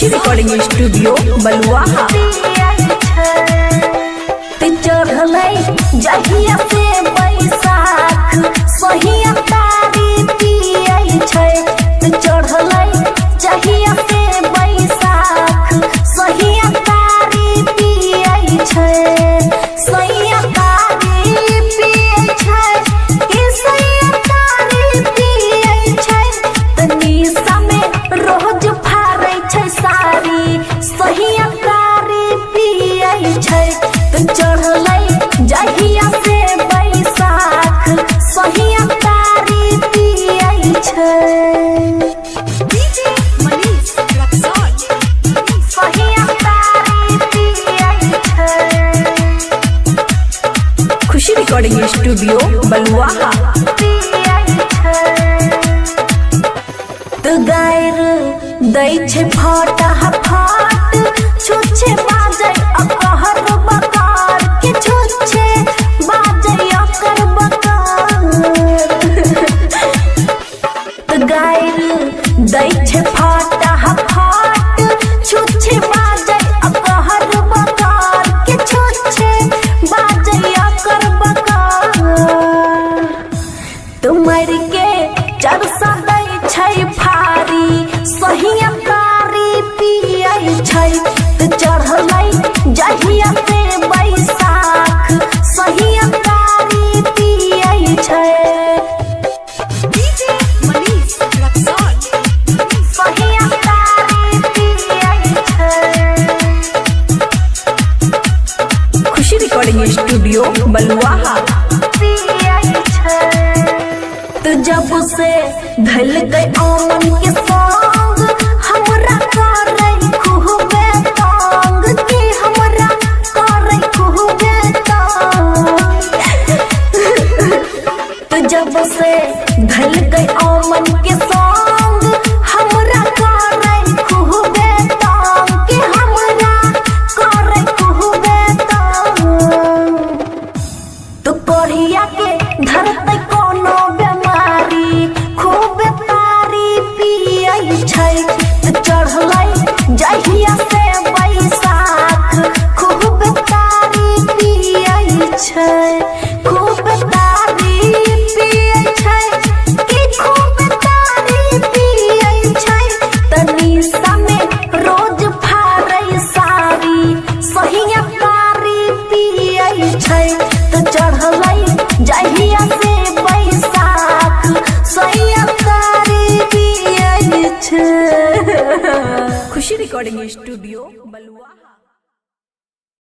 खुशी recording studio बलुआहा। चढ़लै जहिया से बैसाख सहिया तारी पियै छै। चढ़लै जहिया से बैसाख सहिया तारी पियै छै। सहिया तारी पियै छै कि सहिया तारी पियै छै। तनिसा में रोज फाड़ै छै साड़ी सहिया तारी पियै छै। चढ़लै जहिया से बैसाख सहिया तारी पियै छै। सहिया तारी पियै छै। खुशी रिकॉर्डिंग स्टूडियो बलुआहा। गायर दै छै फाटा फाट छुच्छे बाजै अकहर बकार के छुच्छे बाजै अकर बकार। गायर दै छै फाटा फाट छुच्छे बाजै अकहर बकार के छुच्छे बाजै अकर बकार। तुमर के चरसा दै छै फारी सहिया तारी पियै छै। चढ़लै जहिया से बैसाख सहिया तारी पियै छै। सहिया तारी पियै छै। खुशी रिकॉर्डिंग स्टूडियो बलुआहा। जब से धलकै आमन के संग हमरा करे खूबे तंग कि हमरा करे खूबे तंग। जब से धलकै आमन के संग हमरा करे खूबे तंग कि हमरा करे खूबे तंग। तो कढ़िया के धरतै कोनो बेमारी खूब तारी पियै छै। चढ़लै जहिया से बैसाख खूब तारी पियै छै। खूब तारी पियै छै कि खूब तारी पियै छै। तनिसा में रोज फाड़ै साड़ी सहिया तारी पियै छै। चढ़लै जहिया से बैसाख सहिया तारी पियै छै। खुशी रिकॉर्डिंग स्टूडियो बलुआहा।